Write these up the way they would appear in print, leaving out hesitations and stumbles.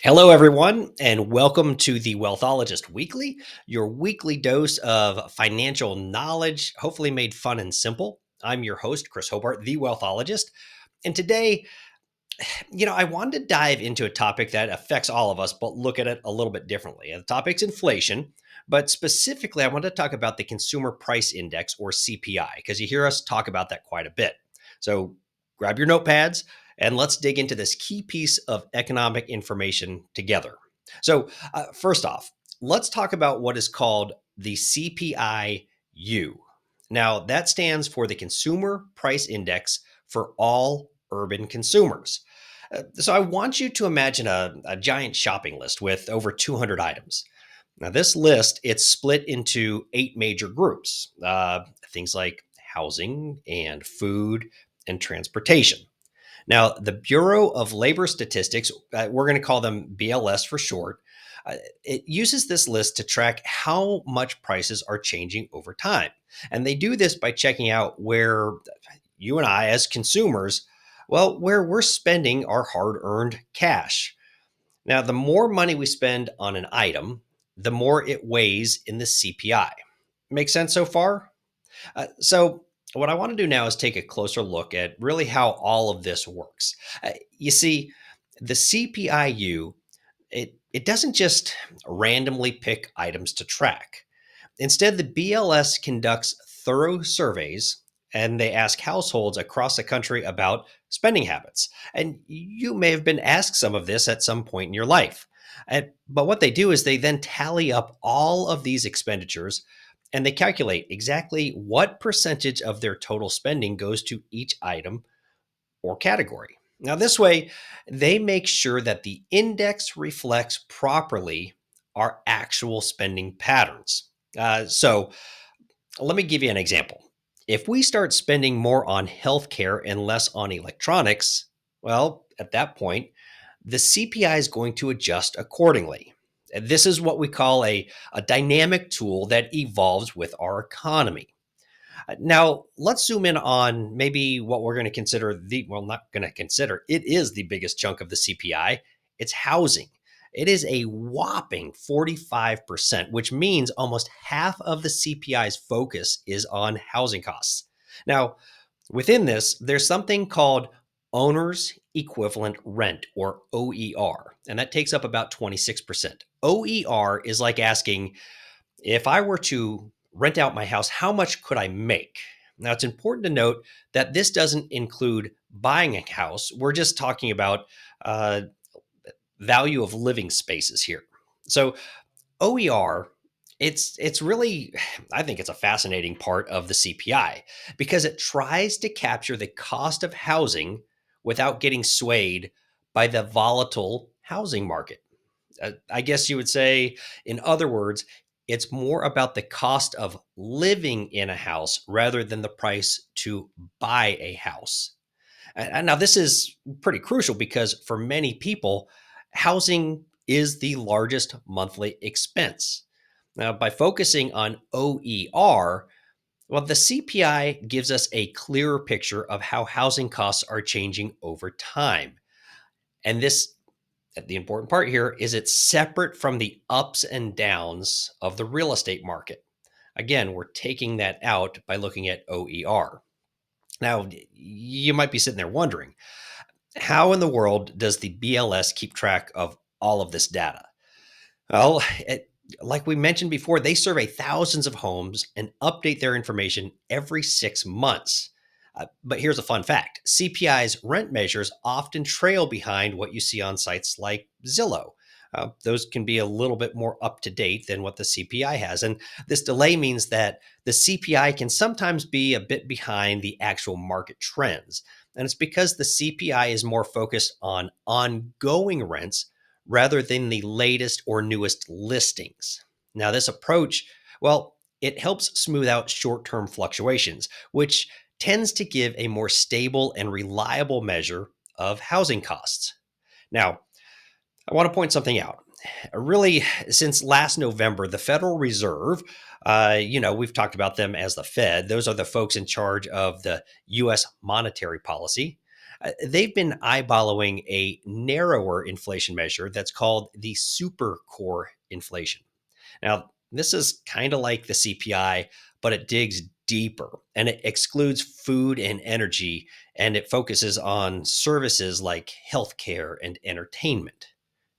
Hello, everyone, and welcome to the Wealthologist Weekly, your weekly dose of financial knowledge, hopefully made fun and simple. I'm your host, Chris Hobart, the Wealthologist. And today, I wanted to dive into a topic that affects all of us, but look at it a little bit differently. And the topic's inflation, but specifically, I wanted to talk about the Consumer Price Index, or CPI, because you hear us talk about that quite a bit. So grab your notepads and let's dig into this key piece of economic information together. So, first off, let's talk about what is called the CPI-U. Now, that stands for the Consumer Price Index for all urban consumers. So I want you to imagine a giant shopping list with over 200 items. Now, this list, it's split into eight major groups, things like housing and food and transportation. Now, the Bureau of Labor Statistics, we're going to call them BLS for short, it uses this list to track how much prices are changing over time. And they do this by checking out where you and I, as consumers, well, where we're spending our hard earned cash. Now, the more money we spend on an item, the more it weighs in the CPI. Make sense so far? So, what I want to do now is take a closer look at really how all of this works. You see, the CPIU, it doesn't just randomly pick items to track. Instead, the BLS conducts thorough surveys and they ask households across the country about spending habits. And you may have been asked some of this at some point in your life. But what they do is they then tally up all of these expenditures and they calculate exactly what percentage of their total spending goes to each item or category. Now, this way, they make sure that the index reflects properly our actual spending patterns. So, let me give you an example. If we start spending more on healthcare and less on electronics, well, at that point, the CPI is going to adjust accordingly. And this is what we call a dynamic tool that evolves with our economy. Now, let's zoom in on maybe what we're going to consider not going to consider, it is the biggest chunk of the CPI. It's housing. It is a whopping 45%, which means almost half of the CPI's focus is on housing costs. Now, within this, there's something called owner's equivalent rent, or OER, and that takes up about 26%. OER is like asking, if I were to rent out my house, how much could I make? Now, it's important to note that this doesn't include buying a house. We're just talking about uh, value of living spaces here. So, OER, it's really, I think it's a fascinating part of the CPI because it tries to capture the cost of housing without getting swayed by the volatile housing market. I guess you would say, in other words, it's more about the cost of living in a house rather than the price to buy a house. And now, this is pretty crucial because for many people, housing is the largest monthly expense. Now, by focusing on OER, well, the CPI gives us a clearer picture of how housing costs are changing over time. And this the important part here is it's separate from the ups and downs of the real estate market. Again, we're taking that out by looking at OER. Now, you might be sitting there wondering, how in the world does the BLS keep track of all of this data? Well, like we mentioned before, they survey thousands of homes and update their information every 6 months. But here's a fun fact: CPI's rent measures often trail behind what you see on sites like Zillow. Those can be a little bit more up to date than what the CPI has. And this delay means that the CPI can sometimes be a bit behind the actual market trends. And it's because the CPI is more focused on ongoing rents rather than the latest or newest listings. Now, this approach, well, it helps smooth out short term fluctuations, which tends to give a more stable and reliable measure of housing costs. Now, I want to point something out. Really, since last November, the Federal Reserve, we've talked about them as the Fed. Those are the folks in charge of the U.S. monetary policy. They've been eyeballing a narrower inflation measure that's called the supercore inflation. Now, this is kind of like the CPI, but it digs deeper and it excludes food and energy, and it focuses on services like healthcare and entertainment.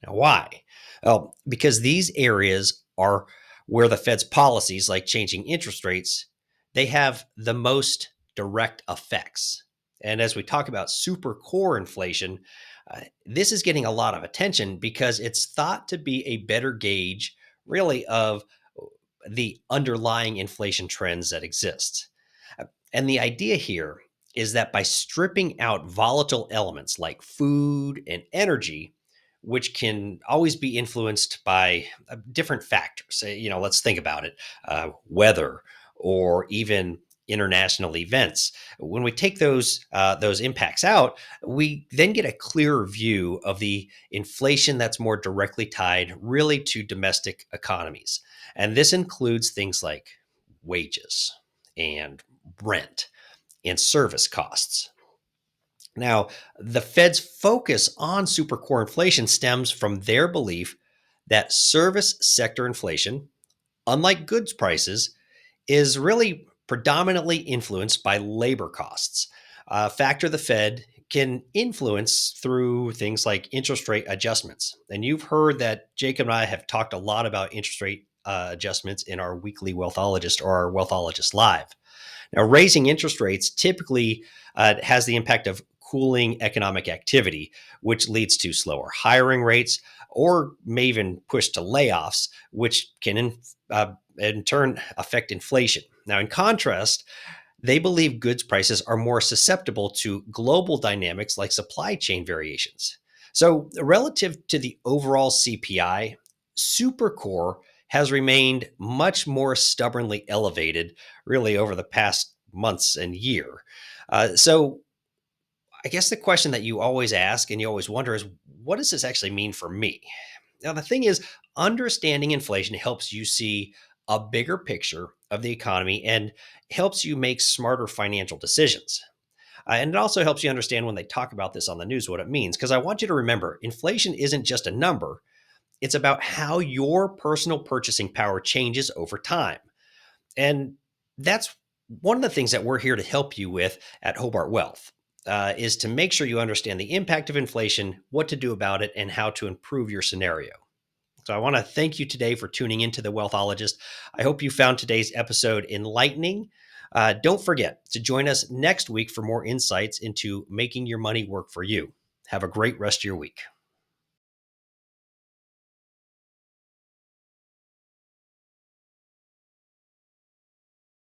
Now, why? Well, because these areas are where the Fed's policies, like changing interest rates, they have the most direct effects. And as we talk about super core inflation, this is getting a lot of attention because it's thought to be a better gauge, really, of the underlying inflation trends that exist. And the idea here is that by stripping out volatile elements like food and energy, which can always be influenced by different factors. Let's think about it: weather, or even international events. When we take those impacts out, we then get a clearer view of the inflation that's more directly tied, really, to domestic economies, and this includes things like wages and rent and service costs. Now, the Fed's focus on supercore inflation stems from their belief that service sector inflation, unlike goods prices, is really predominantly influenced by labor costs, a factor the Fed can influence through things like interest rate adjustments. And you've heard that Jacob and I have talked a lot about interest rate adjustments in our weekly Wealthologist or our Wealthologist Live. Now, raising interest rates typically has the impact of cooling economic activity, which leads to slower hiring rates or may even push to layoffs, which can in turn affect inflation. Now, in contrast, they believe goods prices are more susceptible to global dynamics like supply chain variations. So, relative to the overall CPI, supercore has remained much more stubbornly elevated, really, over the past months and year. So, I guess the question that you always ask and you always wonder is, what does this actually mean for me? Now, the thing is, understanding inflation helps you see a bigger picture of the economy and helps you make smarter financial decisions. And it also helps you understand when they talk about this on the news what it means. Because I want you to remember, inflation isn't just a number, it's about how your personal purchasing power changes over time. And that's one of the things that we're here to help you with at Hobart Wealth. Is to make sure you understand the impact of inflation, what to do about it, and how to improve your scenario. So I want to thank you today for tuning into the Wealthologist. I hope you found today's episode enlightening. Don't forget to join us next week for more insights into making your money work for you. Have a great rest of your week.